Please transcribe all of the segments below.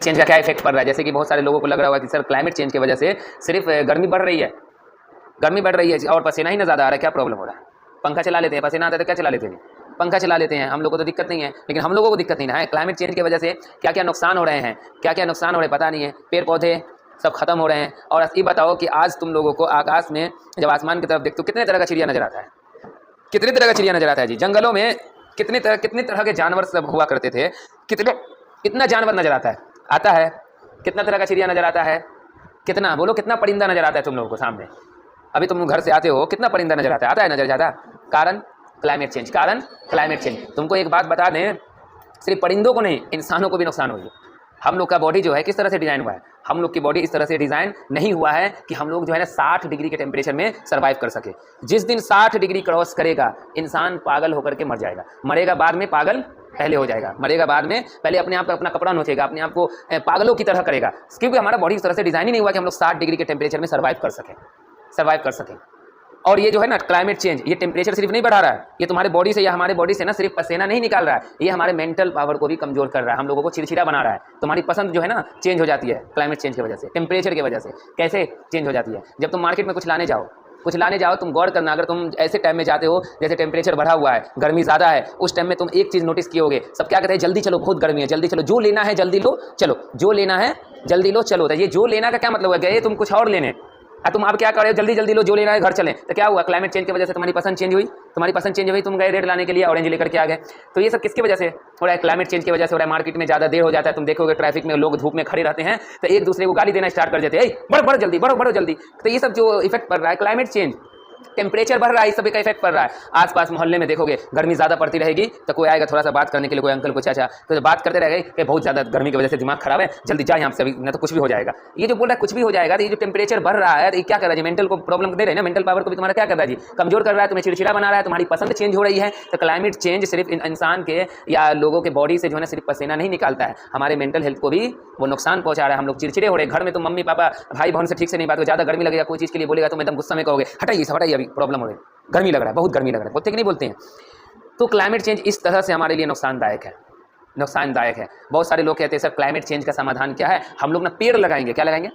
Change का क्या effect पड़ रहा है। जैसे कि बहुत सारे लोगों को लग रहा होगा कि सर क्लाइमेट चेंज की वजह से सिर्फ गर्मी बढ़ रही है, गर्मी बढ़ रही है और पसीना ही ना ज़्यादा आ रहा है, क्या प्रॉब्लम हो रहा है? पंखा चला लेते हैं, पसीना आता है तो क्या चला लेते हैं? पंखा चला लेते हैं। हम लोग को तो दिक्कत नहीं है, लेकिन हम लोगों को दिक्कत नहीं ना है। क्लाइमेट चेंज की वजह से क्या क्या नुकसान हो रहे हैं, क्या क्या नुकसान हो रहे हैं पता नहीं है। पेड़ पौधे सब खत्म हो रहे हैं। और ये बताओ कि आज तुम लोगों को आकाश में जब आसमान की तरफ देखते हो कितने तरह का चिड़िया नजर आता है, कितने तरह का चिड़िया नजर आता है जी। जंगलों में कितने तरह के जानवर सब हुआ करते थे, कितना जानवर नजर आता है, कितना तरह का चिड़िया नजर आता है, कितना बोलो, कितना परिंदा नजर आता है तुम लोगों को सामने। अभी तुम घर से आते हो, कितना परिंदा नजर आता है नजर ज़्यादा। कारण क्लाइमेट चेंज, कारण क्लाइमेट चेंज। तुमको एक बात बता दें, सिर्फ परिंदों को नहीं, इंसानों को भी नुकसान हुई है। हम लोग का बॉडी जो है किस तरह से डिज़ाइन हुआ है, हम लोग की बॉडी इस तरह से डिज़ाइन नहीं हुआ है कि हम लोग जो है ना 60 डिग्री के टेम्परेचर में सर्वाइव कर सके। जिस दिन 60 डिग्री क्रॉस करेगा इंसान पागल होकर के मर जाएगा, मरेगा बाद में पागल पहले हो जाएगा, मरेगा बाद में पहले अपने आप अपना कपड़ा नोचेगा, अपने आप को पागलों की तरह करेगा, क्योंकि हमारा बॉडी इस तरह से डिज़ाइन ही नहीं हुआ कि हम लोग 60 डिग्री के टेम्परेचर में सर्वाइव कर सकें। और ये जो है ना क्लाइमेट चेंज, ये टेम्परेचर सिर्फ नहीं बढ़ा रहा है, ये तुम्हारे बॉडी से या हमारे बॉडी से ना सिर्फ पसीना नहीं निकाल रहा है, ये हमारे मेंटल पावर को भी कमजोर कर रहा है, हम लोगों को चिड़चिड़ा बना रहा है। तुम्हारी पसंद जो है ना चेंज हो जाती है क्लाइमेट चेंज की वजह से, टेम्परेचर की वजह से। कैसे चेंज हो जाती है? जब तुम मार्केट में कुछ लाने जाओ, तुम गौर करना, अगर तुम ऐसे टाइम में जाते हो जैसे टेम्परेचर बढ़ा हुआ है, गर्मी ज़्यादा है, उस टाइम में तुम एक चीज़ नोटिस किए होगे, सब क्या कहते हैं, जल्दी चलो, बहुत गर्मी है, जल्दी चलो, जो लेना है जल्दी लो, चलो, जो लेना है जल्दी लो, चलो। तो ये जो लेना का क्या मतलब है, गए तुम कुछ और लेने, तुम अब क्या कर रहे हो, जल्दी जल्दी लो, जो लेना है घर चलें। तो क्या हुआ, क्लाइमेट चेंज की वजह से तुम्हारी पसंद चेंज हुई, तुम गए रेड लाने के लिए, ऑरेंज लेकर के आ गए। तो ये सब किसकी वजह से हो रहा है? क्लाइमेट चेंज की वजह से हो रहा है। मार्केट में ज़्यादा देर हो जाता है, तुम देखोगे ट्रैफिक में लोग धूप में खड़े रहते हैं तो एक दूसरे को गाली देना स्टार्ट कर देते हैं, बढ़ो जल्दी, बढ़ो जल्दी। तो ये सब जो इफेक्ट पड़ रहा है क्लाइमेट चेंज, टेम्परेचर बढ़ रहा है, इस सभी का इफेक्ट पड़ रहा है। आसपास मोहल्ले में देखोगे गर्मी ज़्यादा पड़ती रहेगी तो कोई आएगा थोड़ा सा बात करने के लिए, कोई अंकल को चाचा, तो बात करते रहेगा कि बहुत ज़्यादा गर्मी की वजह से दिमाग खराब है, जल्दी जा यहाँ से, अभी ना तो कुछ भी हो जाएगा। ये जो बोल रहा है कुछ भी हो जाएगा, तो ये जो टेम्परेचर बढ़ रहा है तो ये क्या कर रहा है जी, मेंटल को प्रॉब्लम दे रहे हैं ना, मेंटल पावर को भी तुम्हारा क्या कर रहा है जी, कमजोर कर रहा है, तुम्हें चिड़चिड़ा बना रहा है, तुम्हारी पसंद चेंज हो रही है। तो क्लाइमेट चेंज सिर्फ इंसान के या लोगों के बॉडी से जो है ना सिर्फ पसीना नहीं निकालता है, हमारे मेंटल हेल्थ को भी वो नुकसान पहुंचा रहा है। हम लोग चिड़चिड़े हो रहे हैं, घर में तुम मम्मी पापा भाई बहन से ठीक से नहीं बात हो, ज़्यादा गर्मी लगेगा, कोई चीज़ के लिए बोलेगा तुम एकदम गुस्सा में कहोगे, हटाइए अभी प्रॉब्लम हो रही है, गर्मी लग रहा है, बहुत गर्मी लग रहा है, बोलते कि नहीं बोलते हैं। तो क्लाइमेट चेंज इस तरह से हमारे लिए नुकसानदायक है। बहुत सारे लोग कहते हैं सर क्लाइमेट चेंज का समाधान क्या है, हम लोग ना पेड़ लगाएंगे। क्या लगाएंगे?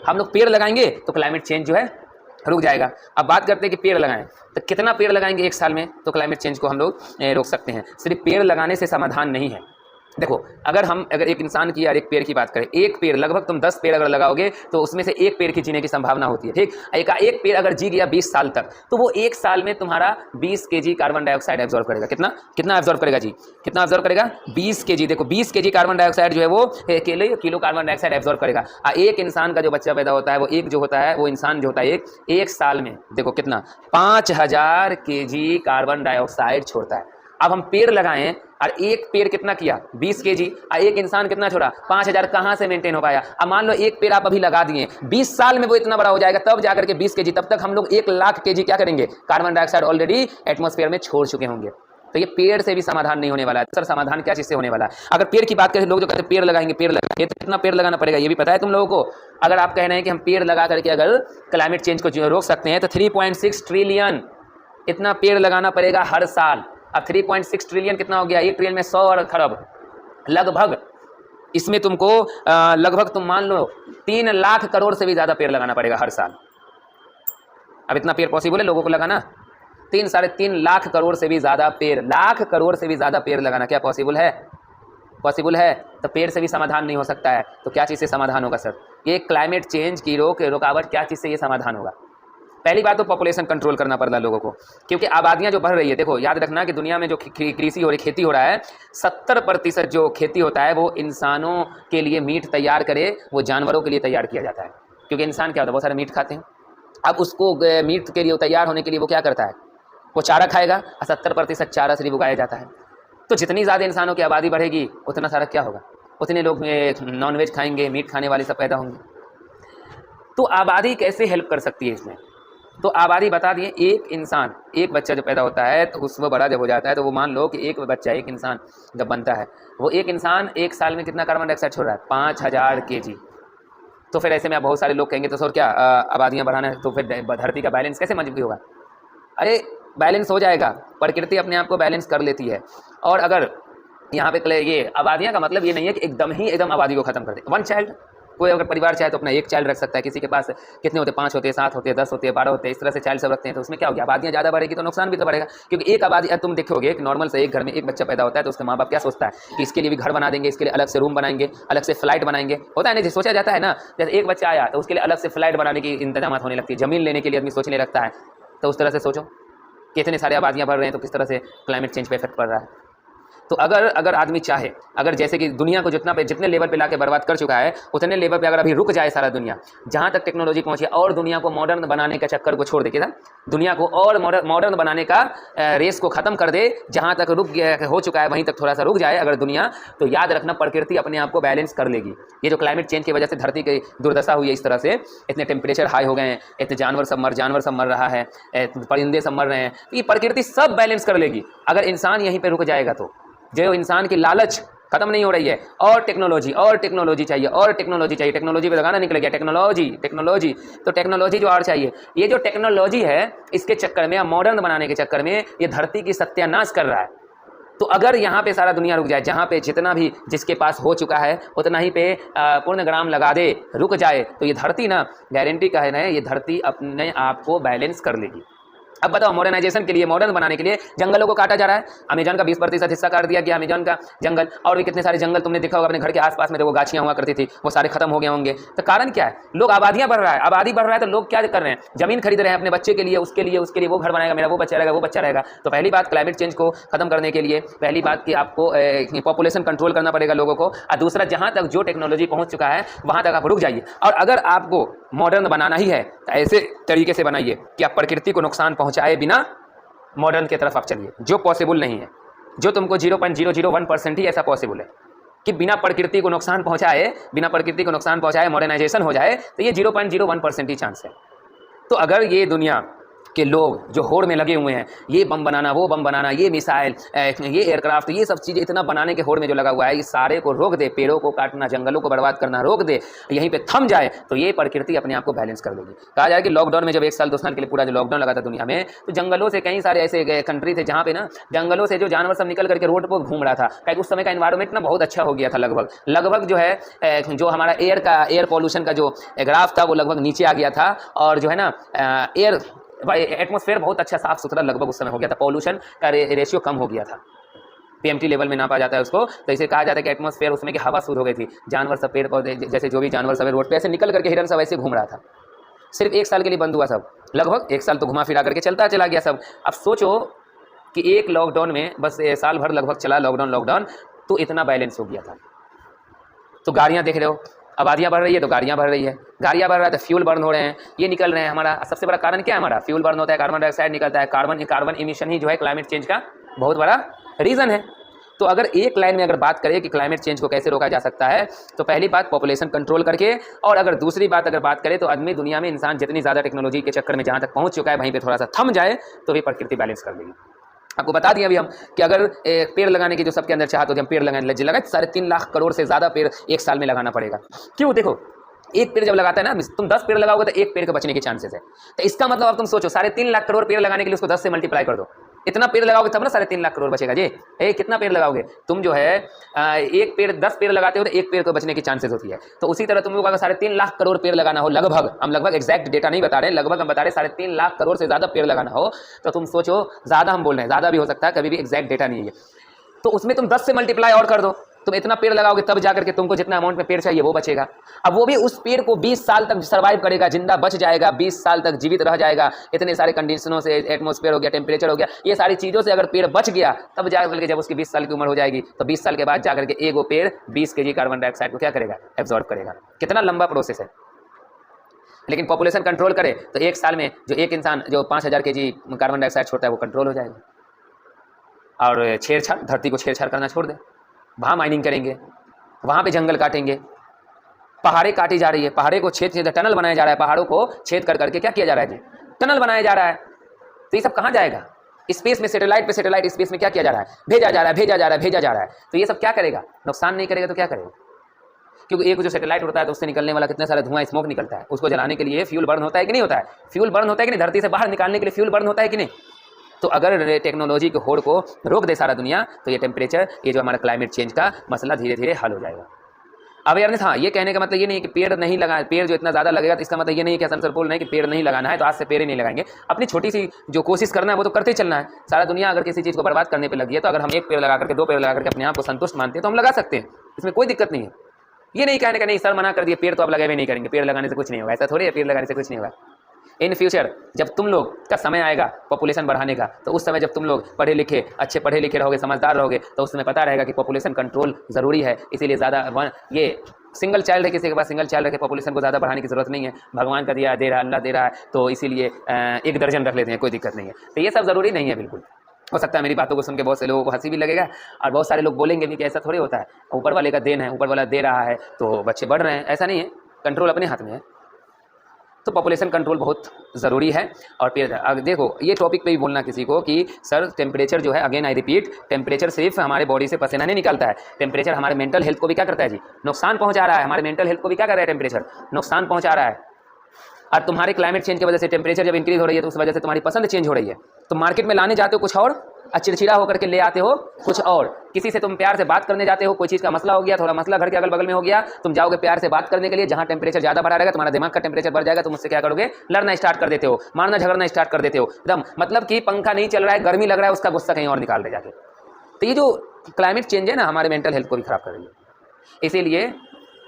हम लोग पेड़ लगाएंगे तो क्लाइमेट चेंज जो है रुक जाएगा। अब बात करते हैं कि पेड़ लगाएं, तो कितना पेड़ लगाएंगे एक साल में तो क्लाइमेट चेंज को हम लोग रोक सकते हैं। सिर्फ पेड़ लगाने से समाधान नहीं है। देखो, अगर एक इंसान की या एक पेड़ की बात करें, एक पेड़ लगभग तुम 10 पेड़ अगर लगाओगे तो उसमें से एक पेड़ की जीने की संभावना होती है, ठीक। एक पेड़ अगर जी गया 20 साल तक तो वो एक साल में तुम्हारा 20 kg कार्बन डाइऑक्साइड एब्जॉर्ब करेगा। कितना एब्जॉर्ब करेगा जी? कितना एब्जॉर्ब करेगा? 20 kg। देखो 20 kg कार्बन डाइऑक्साइड जो है वो किलो कार्बन डाइऑक्साइड एब्जॉर्ब करेगा। एक इंसान का जो बच्चा पैदा होता है वो वो इंसान जो होता है एक साल में देखो कितना 5000 kg कार्बन डाइऑक्साइड छोड़ता है। अब हम पेड़ लगाएं और एक पेड़ कितना किया 20 kg, और एक इंसान कितना छोड़ा 5000, कहाँ से मेंटेन हो पाया? अब मान लो एक पेड़ आप अभी लगा दिए, 20 साल में वो इतना बड़ा हो जाएगा तब जाकर के 20 kg, तब तक हम लोग 1 लाख kg क्या करेंगे, कार्बन डाइऑक्साइड ऑलरेडी एटमॉस्फेयर में छोड़ चुके होंगे। तो ये पेड़ से भी समाधान नहीं होने वाला है। सर समाधान क्या चीज़ से होने वाला है? अगर पेड़ की बात करें, लोग जो कहते हैं पेड़ लगाएंगे तो कितना पेड़ लगाना पड़ेगा ये भी पता है तुम लोगों को? अगर आप कह रहे हैं कि हम पेड़ लगा करके अगर क्लाइमेट चेंज को रोक सकते हैं तो 3.6 ट्रिलियन इतना पेड़ लगाना पड़ेगा हर साल। अब 3.6 ट्रिलियन कितना हो गया? 1 ट्रिलियन में 100 खरब लगभग, इसमें तुमको लगभग तुम मान लो 3 लाख करोड़ से भी ज़्यादा पेड़ लगाना पड़ेगा हर साल। अब इतना पेड़ पॉसिबल है लोगों को लगाना? 3-3.5 लाख करोड़ से भी ज़्यादा पेड़ लगाना क्या पॉसिबल है? पॉसिबल है। तो पेड़ से भी समाधान नहीं हो सकता है तो क्या चीज़ से समाधान होगा सर? ये क्लाइमेट चेंज की रुकावट क्या चीज़ से ये समाधान होगा? पहली बात तो पॉपुलेशन कंट्रोल करना पड़ रहा है लोगों को, क्योंकि आबादियां जो बढ़ रही है। देखो याद रखना कि दुनिया में जो कृषि हो रही, खेती हो रहा है, 70% जो खेती होता है वो इंसानों के लिए मीट तैयार करे, वो जानवरों के लिए तैयार किया जाता है। क्योंकि इंसान क्या होता है, बहुत सारा मीट खाते हैं। अब उसको मीट के लिए तैयार होने के लिए वो क्या करता है, वो चारा खाएगा, और 70% चारा सिर्फ उगाया जाता है। तो जितनी ज़्यादा इंसानों की आबादी बढ़ेगी उतना सारा क्या होगा, उतने लोग नॉनवेज खाएंगे, मीट खाने वाले सब पैदा होंगे। तो आबादी कैसे हेल्प कर सकती है इसमें? तो आबादी बता दिए, एक बच्चा जब पैदा होता है तो उसमें बड़ा जब हो जाता है तो वो मान लो कि एक इंसान जब बनता है, वो एक इंसान एक साल में कितना कार्बन डाइऑक्साइड छोड़ रहा है? 5000 kg। तो फिर ऐसे में आप बहुत सारे लोग कहेंगे तो सर क्या आबादियाँ बढ़ाना है तो फिर धरती का बैलेंस कैसे मजबूत होगा? अरे बैलेंस हो जाएगा, प्रकृति अपने आप को बैलेंस कर लेती है। और अगर यहाँ पे ये आबादियाँ का मतलब ये नहीं है कि एकदम आबादी को खत्म कर दे। 1 चाइल्ड, कोई अगर परिवार चाहे तो अपना 1 चाइल्ड रख सकता है। किसी के पास कितने होते हैं, 5 होते हैं, 7 होते हैं, 10 होते हैं, 12 होते हैं, इस तरह से चाइल्ड सब रखते हैं। तो उसमें क्या हो गया, आबादियाँ ज़्यादा बढ़ेगी तो नुकसान भी तो बढ़ेगा। क्योंकि एक आबादी, तुम देखोगे कि नॉर्मल से एक घर में एक बच्चा पैदा होता है तो उसके माँ बाप क्या सोचता है कि इसके लिए भी घर बना देंगे, इसके लिए अलग से रूम बनाएंगे, अलग से फ्लाइट बनाएंगे, होता है ना, सोचा जाता है ना। जैसे एक बच्चा आया तो उसके लिए अलग से फ्लाइट बनाने की इंतजाम होने लगती है, ज़मीन लेने के लिए आदमी सोचने लगता है। तो उस तरह से सोचो कि इतने सारे आबादियाँ बढ़ रहे हैं तो किस तरह से क्लाइमेट चेंज पे इफेक्ट पड़ रहा है। तो अगर आदमी चाहे, अगर जैसे कि दुनिया को जितने लेवल पे लाके बर्बाद कर चुका है, उतने लेवल पे अगर अभी रुक जाए सारा दुनिया, जहाँ तक टेक्नोलॉजी पहुँचे, और दुनिया को मॉडर्न बनाने का चक्कर को छोड़ दे, किधर दुनिया को और मॉडर्न बनाने का रेस को ख़त्म कर दे, जहाँ तक हो चुका है वहीं तक थोड़ा सा रुक जाए अगर दुनिया, तो याद रखना प्रकृति अपने आप को बैलेंस कर लेगी। ये जो क्लाइमेट चेंज की वजह से धरती की दुर्दशा हुई है, इस तरह से इतने टेम्परेचर हाई हो गए हैं, इतने जानवर सब मर रहा है, परिंदे सब मर रहे हैं, तो ये प्रकृति सब बैलेंस कर लेगी अगर इंसान यहीं पर रुक जाएगा। तो जो इंसान की लालच खत्म नहीं हो रही है, और टेक्नोलॉजी चाहिए, और टेक्नोलॉजी पे लगाना निकल गया, टेक्नोलॉजी तो टेक्नोलॉजी जो और चाहिए। ये जो टेक्नोलॉजी है, इसके चक्कर में, मॉडर्न बनाने के चक्कर में ये धरती की सत्यानाश कर रहा है। तो अगर यहाँ पे सारा दुनिया रुक जाए, जहाँ पे जितना भी जिसके पास हो चुका है उतना ही पे पूर्णग्राम लगा दे, रुक जाए, तो ये धरती ना, गारंटी का है ना, ये धरती अपने आप को बैलेंस कर लेगी। अब बताओ, मॉडर्नाइजेशन के लिए, मॉडर्न बनाने के लिए जंगलों को काटा जा रहा है। अमेजन का 20% हिस्सा काट दिया गया, अमेजन का जंगल, और भी कितने सारे जंगल तुमने देखा होगा अपने घर के आसपास में, जो वो गाछियाँ हुआ करती थी वो सारे खत्म हो गए होंगे। तो कारण क्या है, लोग, आबादियाँ बढ़ रहा है, आबादी बढ़ रहा है तो लोग क्या कर रहे हैं, जमीन खरीद रहे हैं अपने बच्चे के लिए, उसके लिए वो घर बनाएगा, मेरा वो बच्चा रहेगा। तो पहली बात, क्लाइमेट चेंज को खत्म करने के लिए पहली बात कि आपको पॉपुलेशन कंट्रोल करना पड़ेगा लोगों को, और दूसरा, जहाँ तक जो टेक्नोलॉजी पहुँच चुका है वहाँ तक आप रुक जाइए। और अगर आपको मॉडर्न बनाना ही है तो ऐसे तरीके से बनाइए कि आप प्रकृति को नुकसान पहुँचाए बिना मॉडर्न की तरफ आप चलिए, जो पॉसिबल नहीं है। जो तुमको 0.001% ही ऐसा पॉसिबल है कि बिना प्रकृति को नुकसान पहुंचाए मॉडर्नाइजेशन हो जाए, तो ये 0.01% ही चांस है। तो अगर ये दुनिया के लोग जो होड़ में लगे हुए हैं, ये बम बनाना, वो बम बनाना, ये मिसाइल, ये एयरक्राफ्ट, ये सब चीज़ें इतना बनाने के होड़ में जो लगा हुआ है, इस सारे को रोक दे, पेड़ों को काटना, जंगलों को बर्बाद करना रोक दे, यहीं पे थम जाए, तो ये प्रकृति अपने आप को बैलेंस कर लेगी। कहा जाए कि लॉकडाउन में जब 1 साल 2 साल के लिए पूरा जो लॉकडाउन लगा था दुनिया में, तो जंगलों से कई सारे ऐसे कंट्री थे जहाँ पे ना जंगलों से जो जानवर सब निकल करके रोड पर घूम रहा था, क्योंकि उस समय का एनवायरमेंट ना बहुत अच्छा हो गया था। लगभग जो है जो हमारा एयर पॉल्यूशन का जो ग्राफ था वो लगभग नीचे आ गया था, और जो है ना एटमॉस्फेयर बहुत अच्छा साफ सुथरा लगभग उस समय हो गया था, पॉल्यूशन का रेशियो कम हो गया था, पीएमटी लेवल में नापा जाता है उसको। तो इसे कहा जाता है कि एटमॉस्फेयर उसमें की हवा शुद्ध हो गई थी, जानवर सब, पेड़ पौधे, जैसे जो भी जानवर सब रोड पे ऐसे निकल करके, हिरन सब ऐसे घूम रहा था। सिर्फ 1 साल के लिए बंद हुआ सब, लगभग 1 साल तो घुमा फिरा करके चला गया सब। अब सोचो कि एक लॉकडाउन में बस साल भर लगभग चला लॉकडाउन, तो इतना बैलेंस हो गया था। तो गाड़ियाँ देख रहे हो, आबादियाँ बढ़ रही है तो गाड़ियाँ बढ़ रही है, गाड़ियाँ बढ़ रहा है तो फ्यूल बर्न हो रहे हैं, ये निकल रहे हैं। हमारा सबसे बड़ा कारण क्या है, हमारा फ्यूल बर्न होता है, कार्बन डाइऑक्साइड निकलता है। कार्बन इमिशन ही जो है क्लाइमेट चेंज का बहुत बड़ा रीज़न है। तो अगर एक लाइन में अगर बात करें कि क्लाइमेट चेंज को कैसे रोका जा सकता है, तो पहली बात पॉपुलेशन कंट्रोल करके, और अगर दूसरी बात अगर बात करें तो आदमी, दुनिया में इंसान जितनी ज़्यादा टेक्नोलॉजी के चक्कर में जहाँ तक पहुँच चुका है वहीं पर थोड़ा सा थम जाए, तो भी प्रकृति बैलेंस कर देगी। आपको बता दिया अभी हम कि अगर पेड़ लगाने की जो सबके अंदर चाहते हो, हम पेड़ लगाए 3.5 लाख करोड़ से ज़्यादा पेड़ 1 साल में लगाना पड़ेगा। क्यों, देखो, एक पेड़ जब लगाता है ना, तुम 10 पेड़ लगाओगे तो एक पेड़ के बचने के चांसेस है। तो इसका मतलब अब तुम सोचो, 3.5 लाख करोड़ पेड़ लगाने के लिए उसको 10 से मल्टीप्लाई कर दो, इतना पेड़ लगाओगे तब ना 3.5 लाख करोड़ बचेगा जी। कितना पेड़ लगाओगे तुम, जो है एक पेड़ 10 पेड़ लगाते हो तो एक पेड़ को बचने की चांसेस होती है। तो उसी तरह तुम लोग अगर 3.5 लाख करोड़ पेड़ लगाना हो, लगभग एग्जैक्ट डेटा नहीं बता रहे, लगभग हम बता रहे 3.5 लाख करोड़ से ज़्यादा पेड़ लगाना हो, तो तुम सोचो, ज़्यादा हम बोल रहे हैं, ज़्यादा भी हो सकता है, कभी भी एग्जैक्ट डेटा नहीं है, तो उसमें तुम 10 से मल्टीप्लाई और कर दो, तुम इतना पेड़ लगाओगे तब जाकर के तुमको जितना अमाउंट में पेड़ चाहिए वो बचेगा। अब वो भी उस पेड़ को 20 साल तक सर्वाइव करेगा, जिंदा बच जाएगा, 20 साल तक जीवित रह जाएगा। इतने सारे कंडीशनों से, एटमॉस्फेयर हो गया, टेम्परेचर हो गया, ये सारी चीज़ों से अगर पेड़ बच गया, तब जाकर के जब उसकी 20 साल की उम्र हो जाएगी, तो 20 साल के बाद जाकर के एक वो पेड़ 20 kg कार्बन डाइऑक्साइड को क्या करेगा, एब्जॉर्ब करेगा। कितना लंबा प्रोसेस है। लेकिन पॉपुलेशन कंट्रोल करे तो 1 साल में जो एक इंसान जो 5000 kg कार्बन डाइऑक्साइड छोड़ता है वो कंट्रोल हो जाएगा। और छेड़छाड़, धरती को छेड़छाड़ करना छोड़ दे, वहाँ माइनिंग करेंगे, वहाँ पे जंगल काटेंगे, पहाड़ें काटी जा रही है, पहाड़े को छेद टनल बनाया जा रहा है, पहाड़ों को छेद कर करके क्या किया जा रहा है, टनल बनाया जा रहा है। तो ये सब कहाँ जाएगा, स्पेस में, सैटेलाइट पे सैटेलाइट स्पेस में क्या किया जा रहा है, भेजा जा रहा है। तो ये सब क्या करेगा, नुकसान नहीं करेगा तो क्या करेगा, क्योंकि एक जो सैटेलाइट होता है तो उससे निकलने वाला कितना सारा धुआं, स्मोक निकलता है, उसको जलाने के लिए फ्यूल बर्न होता है कि नहीं होता है, फ्यूल बर्न होता है कि नहीं, धरती से बाहर निकालने के लिए फ्यूल बर्न होता है कि नहीं, तो अगर टेक्नोलॉजी के होड़ को रोक दे सारा दुनिया तो ये टेम्परेचर, ये जो हमारा क्लाइमेट चेंज का मसला धीरे धीरे हल हो जाएगा। अवेयरनेस, हाँ, ये कहने का मतलब ये नहीं कि पेड़ नहीं लगा, पेड़ जो इतना ज़्यादा लगेगा तो इसका मतलब ये नहीं है कि हसन सर बोल रहे हैं कि पेड़ नहीं लगाना है तो आज से पेड़ ही नहीं लगाएंगे। अपनी छोटी सी जो कोशिश करना है वो तो करते चलना है। सारा दुनिया अगर किसी चीज़ को बर्बाद करने पर लगी है तो अगर हम एक पेड़ लगा करके, दो पेड़ लगा करके अपने आप को संतुष्ट मानते हैं तो हम लगा सकते हैं, इसमें कोई दिक्कत नहीं है। ये नहीं कहने का नहीं सर मना कर दिए पेड़ तो आप लगाए नहीं करेंगे, पेड़ लगाने से कुछ नहीं होगा, ऐसा थोड़ी है, पेड़ लगाने से कुछ नहीं होगा। इन फ्यूचर जब तुम लोग का समय आएगा पॉपुलेशन बढ़ाने का, तो उस समय जब तुम लोग पढ़े लिखे, अच्छे पढ़े लिखे रहोगे, समझदार रहोगे, तो उस समय पता रहेगा कि पॉपुलेशन कंट्रोल ज़रूरी है। इसीलिए ज़्यादा ये सिंगल चाइल्ड है, किसी के पास सिंगल चाइल्ड रखे, पॉपुलेशन को ज़्यादा बढ़ाने की ज़रूरत नहीं है। भगवान का दिया दे रहा, अल्लाह दे रहा है, तो इसीलिए एक दर्जन रख लेते हैं, कोई दिक्कत नहीं है। तो ये सब ज़रूरी नहीं है बिल्कुल। हो सकता है मेरी बातों को सुन के बहुत से लोगों को हंसी भी लगेगा और बहुत सारे लोग बोलेंगे भी कि ऐसा थोड़ी होता है, ऊपर वाले का देन है, ऊपर वाला दे रहा है तो बच्चे बढ़ रहे हैं, ऐसा नहीं है, कंट्रोल अपने हाथ में है। तो पॉपुलेशन कंट्रोल बहुत ज़रूरी है। और फिर देखो ये टॉपिक पे भी बोलना किसी को कि सर टेम्परेचर जो है, अगेन आई रिपीट, टेम्परेचर सिर्फ हमारे बॉडी से पसीना नहीं निकलता है, टेम्परेचर हमारे मेंटल हेल्थ को भी क्या करता है जी, नुकसान पहुंचा रहा है। हमारे मेंटल हेल्थ को भी क्या कर रहा है टेम्परेचर, नुकसान पहुंचा रहा है। और तुम्हारे क्लाइमेट चेंज की वजह से टेम्परेचर जब इंक्रीज हो रही है तो उस वजह से तुम्हारी पसंद चेंज हो रही है। तुम मार्केट में लाने जाते हो कुछ और, चिड़चिड़ा होकर के ले आते हो कुछ और। किसी से तुम प्यार से बात करने जाते हो, कोई चीज़ का मसला हो गया, थोड़ा मसला घर के अगल बगल में हो गया, तुम जाओगे प्यार से बात करने के लिए, जहाँ टेम्परेचर ज़्यादा बढ़ा रहेगा, तुम्हारा दिमाग का टेम्परेचर बढ़ जाएगा, तुम उससे क्या करोगे, लड़ना स्टार्ट कर देते हो, मारना झगड़ना स्टार्ट कर देते हो एकदम। मतलब कि पंखा नहीं चल रहा है, गर्मी लग रहा है, उसका गुस्सा कहीं और निकाल दे जाके। तो ये जो क्लाइमेट चेंज है ना, हमारे मेंटल हेल्थ को भी खराब कर रही है। इसीलिए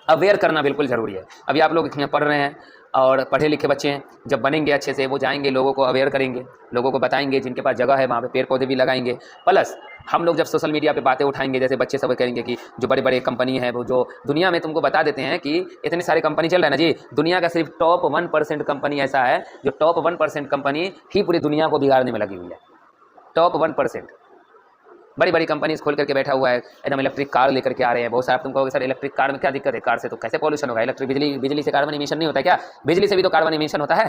अवेयर करना बिल्कुल ज़रूरी है। अभी आप लोग पढ़ रहे हैं और पढ़े लिखे बच्चे हैं, जब बनेंगे अच्छे से वो जाएंगे, लोगों को अवेयर करेंगे, लोगों को बताएंगे, जिनके पास जगह है वहाँ पे पेड़ पौधे भी लगाएंगे। प्लस हम लोग जब सोशल मीडिया पे बातें उठाएंगे, जैसे बच्चे सब कहेंगे कि जो बड़े बड़े कंपनी है वो जो दुनिया में तुमको बता देते हैं कि इतनी सारी कंपनी चल रहा है ना जी, दुनिया का सिर्फ टॉप 1% कंपनी ऐसा है जो टॉप 1% कंपनी ही पूरी दुनिया को बिगाड़ने में लगी हुई है। टॉप 1% बड़ी बड़ी कंपनीज खोल करके बैठा हुआ है, एकदम इलेक्ट्रिक कार लेकर के आ रहे हैं बहुत सारे। तुम कहोगे सर इलेक्ट्रिक कार में क्या दिक्कत है, कार से तो कैसे पॉल्यूशन होगा, इलेक्ट्रिक बिजली से कार्बन इमिशन नहीं होता क्या, बिजली से भी तो कार्बन इमिशन होता है।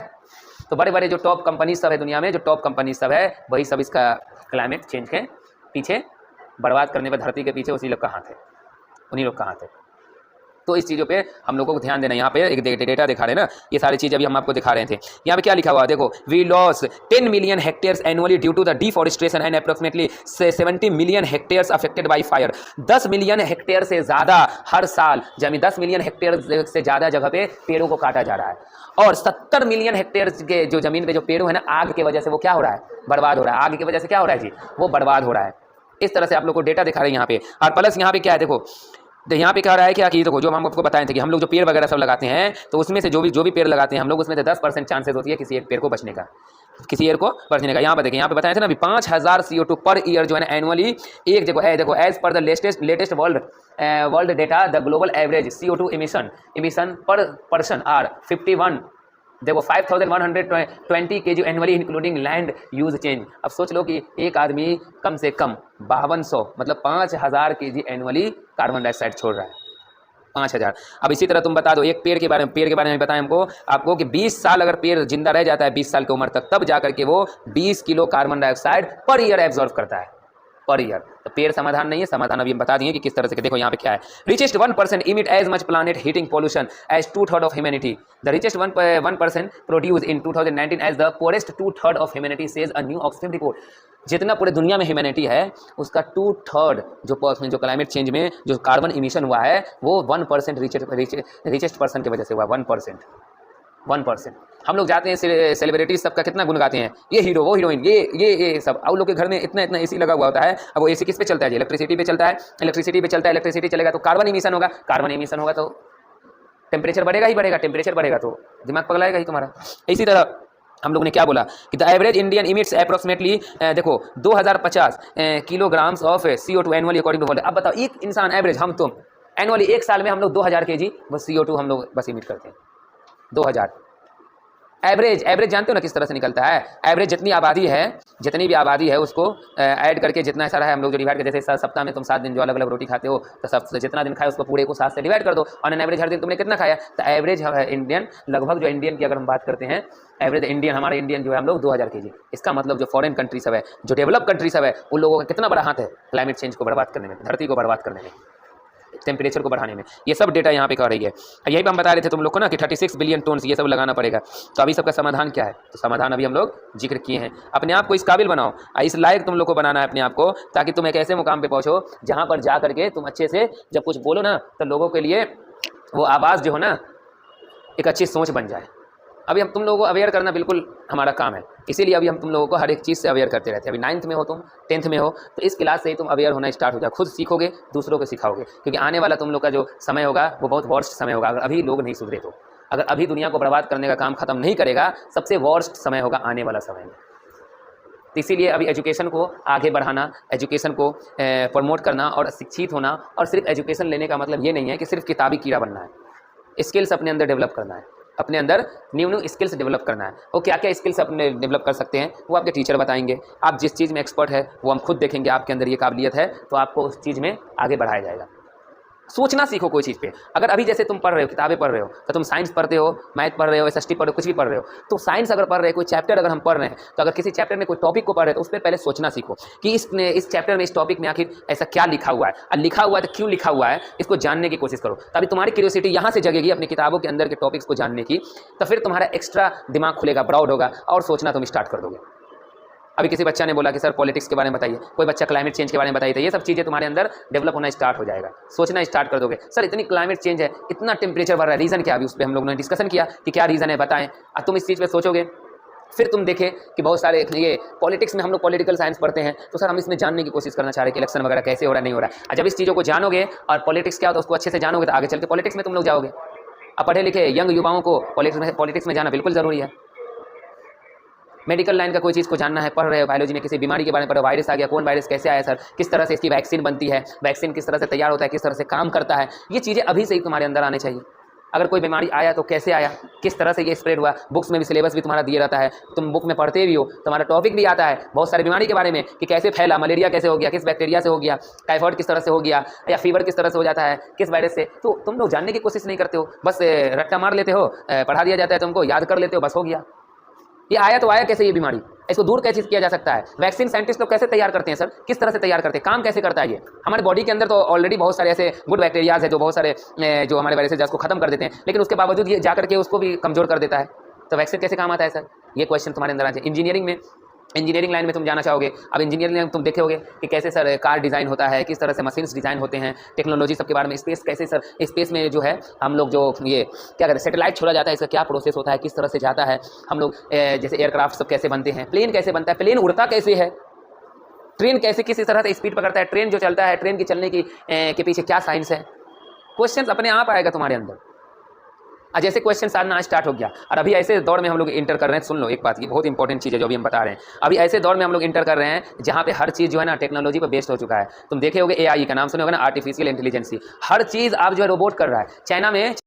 तो बड़े बड़े जो टॉप कंपनीज सब है दुनिया में, जो टॉप कंपनीज सब है, वही सब इसका क्लाइमेट चेंज के पीछे, बर्बाद करने पर धरती के पीछे उसी लोग का हाथ है, उन्हीं लोग का हाथ है। तो इस चीज़ों पे हम लोगों को ध्यान देना। यहाँ पे एक डेटा दिखा रहे हैं ना, ये सारी चीज़ अभी हम आपको दिखा रहे थे। यहाँ पे क्या लिखा हुआ है देखो, we loss 10 million hectares annually due to the deforestation and approximately 70 million hectares affected by fire. 10 million hectare से ज़्यादा हर साल जमीन, 10 मिलियन हेक्टेयर से ज़्यादा जगह पे पेड़ों को काटा जा रहा है। और 70 मिलियन हेक्टेयर के जो ज़मीन पे जो पेड़ है ना, आग की वजह से वो क्या हो रहा है, बर्बाद हो रहा है। आग की वजह से क्या हो रहा है जी, वो बर्बाद हो रहा है। इस तरह से आप लोग को डेटा दिखा रहे हैं यहाँ पे। और प्लस यहाँ पे क्या है देखो, तो यहाँ पे क्या रहा है क्या कि देखो, जो हम आपको बताए थे कि हम लोग जो पेड़ वगैरह सब लगाते हैं, तो उसमें से जो भी पेड़ लगाते हैं हम लोग, उसमें से 10% चांसेस होती है किसी एक पेड़ को बचने का, किसी ईयर को बचने का। यहाँ पर देखिए, यहाँ पे बताया था ना अभी 5000 CO2 पर ईयर जो है ना एनुअली एक जगह है। देखो as per the latest world data, the global average CO2 emission per person are 51, देखो 5120 kg annually including land use change. अब सोच लो कि एक आदमी कम से कम 5200 मतलब 5000 kg एनुअली कार्बन डाइऑक्साइड छोड़ रहा है, 5000। अब इसी तरह तुम बता दो एक पेड़ के बारे में बताएं आपको कि 20 साल अगर पेड़ जिंदा रह जाता है 20 साल की उम्र तक, तब जा करके वो 20 kilo carbon dioxide per year absorb करता है, पर ईयर। तो पेड़ समाधान नहीं है, समाधान अभी हम बता दिए कि किस तरह से। देखो यहाँ पे क्या है, richest 1% emit as much planet heating pollution as 2/3 of humanity. The richest 1% produced in 2019 as the poorest 2/3 of humanity, says a new Oxfam report. जितना पूरे दुनिया में ह्यूमैनिटी है उसका 2/3 जो क्लाइमेट चेंज में जो कार्बन इमिशन हुआ है वो 1% रिचेस्ट पर्सन की वजह से हुआ। 1%। हम लोग जाते हैं सेलिब्रिटीज सबका कितना गुण गाते हैं, ये हीरो वो हीरोइन ये सब। और लोग के घर में इतना एसी लगा हुआ होता है। अब वो एसी किस पे चलता है, इलेक्ट्रिसिटी पे चलता है। इलेक्ट्रिसिटी चलेगा तो कार्बन इमिशन होगा, तो टेम्परेचर बढ़ेगा ही बढ़ेगा। टेम्परेचर बढ़ेगा तो दिमाग पगलाएगा ही तुम्हारा। इसी तरह हम लोग ने क्या बोला कि the average Indian emits approximately देखो 2050 kilograms of CO2 annually according to world. अब बताओ एक इंसान एवरेज, हम तुम एनुअली एक साल में हम लोग 2000 kg बस CO2 हम लोग बस इमिट करते हैं। 2000 एवरेज जानते हो ना किस तरह से निकलता है। एवरेज जितनी भी आबादी है उसको ऐड करके जितना सारा है हम लोग जो डिवाइड कर, जैसे सप्ताह में तुम 7 दिन जो अलग अलग रोटी खाते हो तो सब जितना दिन खाए उसको पूरे को 7 से डिवाइड कर दो, और एवरेज हर दिन तुमने कितना खाया। तो एवरेज इंडियन लगभग जो इंडियन की अगर हम बात करते हैं, एवरेज इंडियन हमारे इंडियन जो है हम लोग 2000 kg। इसका मतलब जो फॉरेन कंट्री सब है, जो डेवलप कंट्री सब है, उन लोगों का कितना बड़ा हाथ है क्लाइमेट चेंज को बर्बाद करने में, धरती को बर्बाद करने में। टेम्परेचर को बढ़ाने में। ये सब डेटा यहाँ पे कह रही है। यही पे हम बता रहे थे तुम लोग को ना कि 36 बिलियन टोन्स ये सब लगाना पड़ेगा। तो अभी सबका समाधान क्या है? तो समाधान अभी हम लोग जिक्र किए हैं। अपने आप को इस काबिल बनाओ, इस लायक तुम लोग को बनाना है अपने आप को, ताकि तुम एक ऐसे मुकाम पे पहुँचो जहाँ पर जा करके तुम अच्छे से जब कुछ बोलो ना तो लोगों के लिए वो आवाज़ जो हो ना एक अच्छी सोच बन जाए। अभी हम तुम लोगों को अवेयर करना बिल्कुल हमारा काम है, इसीलिए अभी हम तुम लोगों को हर एक चीज़ से अवेयर करते रहते हैं। अभी 9th में हो, तुम 10th में हो, तो इस क्लास से ही तुम अवेयर होना स्टार्ट हो जाओ। खुद सीखोगे, दूसरों को सिखाओगे, क्योंकि आने वाला तुम लोग का जो समय होगा वो बहुत वर्स्ट समय होगा। अगर अभी लोग नहीं सुधरे तो, अगर अभी दुनिया को बर्बाद करने का काम खत्म नहीं करेगा, सबसे वर्स्ट समय होगा आने वाला समय में। तो इसीलिए अभी एजुकेशन को आगे बढ़ाना, एजुकेशन को प्रमोट करना और शिक्षित होना। और सिर्फ एजुकेशन लेने का मतलब ये नहीं है कि सिर्फ किताबी कीड़ा बनना है। स्किल्स अपने अंदर डेवलप करना है, अपने अंदर न्यू न्यू स्किल्स डेवलप करना है। वो क्या क्या स्किल्स अपने डेवलप कर सकते हैं वो आपके टीचर बताएंगे। आप जिस चीज़ में एक्सपर्ट है वो हम खुद देखेंगे, आपके अंदर ये काबिलियत है तो आपको उस चीज़ में आगे बढ़ाया जाएगा। सोचना सीखो कोई चीज़ पे। अगर अभी जैसे तुम पढ़ रहे हो, किताबें पढ़ रहे हो, तो तुम साइंस पढ़ते हो, मैथ पढ़ रहे हो, एसएसटी पढ़ रहे हो, कुछ भी पढ़ रहे हो, तो साइंस अगर पढ़ रहे हो, कोई चैप्टर अगर हम पढ़ रहे हैं, तो अगर किसी चैप्टर में कोई टॉपिक को पढ़ रहे हैं तो उस पर पहले सोचना सीखो कि इस चैप्टर में, इस टॉपिक में आखिर ऐसा क्या लिखा हुआ है, और लिखा हुआ है तो क्यों लिखा हुआ है, इसको जानने की कोशिश करो। तभी तुम्हारी क्यूरियोसिटी यहाँ से जगेगी अपनी किताबों के अंदर के टॉपिक्स को जानने की, तो फिर तुम्हारा एक्स्ट्रा दिमाग खुलेगा, ब्रॉड होगा और सोचना तुम स्टार्ट कर दोगे। अभी किसी बच्चा ने बोला कि सर पॉलिटिक्स के बारे में बताइए, कोई बच्चा क्लाइमेट चेंज के बारे में बताइए, तो ये सब चीज़ें तुम्हारे अंदर डेवलप होना स्टार्ट हो जाएगा, सोचना स्टार्ट कर दोगे। सर इतनी क्लाइमेट चेंज है, इतना टेम्परेचर बढ़ रहा है, रीज़न क्या? अभी उस पर हम लोगों ने डिस्कशन किया कि क्या रीज़न है, बताएं। और तुम इस चीज़ पर सोचोगे, फिर तुम देखें कि बहुत सारे ये पॉलिटिक्स में हम लोग पॉलिटिकल साइंस पढ़ते हैं, तो सर हम इसमें जानने की कोशिश करना चाह रहे हैं कि इलेक्शन वगैरह कैसे हो रहा है, नहीं हो रहा है। और जब इस चीज़ों को जानोगे और पॉलिटिक्स क्या होता है उसको अच्छे से जानोगे, तो आगे चल के पॉलिटिक्स में तुम लोग जाओगे। अब पढ़े लिखे यंग युवाओं को पॉलिटिक्स में जाना बिल्कुल ज़रूरी है। मेडिकल लाइन का कोई चीज़ को जानना है, पढ़ रहे हो, बायोलॉजी में किसी बीमारी के बारे में पढ़ रहे हो, वायरस आ गया, कौन वायरस कैसे आया सर, किस तरह से इसकी वैक्सीन बनती है, वैक्सीन किस तरह से तैयार होता है, किस तरह से काम करता है, ये चीज़ें अभी से ही तुम्हारे अंदर आने चाहिए। अगर कोई बीमारी आया तो कैसे आया, किस तरह से ये स्प्रेड हुआ, बुक्स में भी सिलेबस भी तुम्हारा दिया रहता है, तुम बुक में पढ़ते भी हो, तुम्हारा टॉपिक भी आता है बहुत सारी बीमारी के बारे में कि कैसे फैला, मलेरिया कैसे हो गया, किस बैक्टीरिया से हो गया, टाइफॉइड किस तरह से हो गया, या फीवर किस तरह से हो जाता है, किस वायरस से। तो तुम लोग जानने की कोशिश नहीं करते हो, बस रट्टा मार लेते हो, पढ़ा दिया जाता है तुमको, याद कर लेते हो, बस हो गया। ये आया तो आया कैसे, ये बीमारी, इसको दूर कैसे किया जा सकता है, वैक्सीन साइंटिस्ट लोग कैसे तैयार करते हैं सर, किस तरह से तैयार करते हैं, काम कैसे करता है ये। हमारे बॉडी के अंदर तो ऑलरेडी बहुत सारे ऐसे गुड बैक्टीरियाज है जो बहुत सारे जो हमारे वायरसेस को खत्म कर देते हैं, लेकिन उसके बावजूद ये जाकर के उसको भी कमजोर कर देता है। तो वैक्सीन कैसे काम आता है सर, ये क्वेश्चन तुम्हारे अंदर आ जाए। इंजीनियरिंग लाइन में तुम जाना चाहोगे, अब इंजीनियरिंग लाइन में तुम देखोगे कि कैसे सर कार डिज़ाइन होता है, किस तरह से मशीन्स डिज़ाइन होते हैं, टेक्नोलॉजी सबके बारे में, स्पेस कैसे सर, स्पेस में जो है हम लोग जो ये क्या कहते हैं सैटेलाइट छोड़ा जाता है, इसका क्या प्रोसेस होता है, किस तरह से जाता है, हम लोग जैसे एयरक्राफ्ट सब कैसे बनते हैं, प्लेन कैसे बनता है, प्लेन उड़ता कैसे है, ट्रेन कैसे किस तरह से स्पीड पकड़ता है, ट्रेन जो चलता है, ट्रेन की चलने की के पीछे क्या साइंस है। क्वेश्चन अपने आप आएगा तुम्हारे अंदर। जैसे क्वेश्चन आना स्टार्ट हो गया, और अभी ऐसे दौर में हम लोग इंटर कर रहे हैं। सुन लो एक बात, ये बहुत इंपॉर्टेंट चीज़ है जो अभी हम बता रहे हैं। अभी ऐसे दौर में हम लोग इंटर कर रहे हैं जहाँ पे हर चीज़ जो है ना टेक्नोलॉजी पर बेस्ड हो चुका है। तुम देखे होगे AI का नाम सुने होगा ना, आर्टिफिशियल इंटेलिजेंसी, हर चीज़ आप जो है रोबोट कर रहा है। चाइना में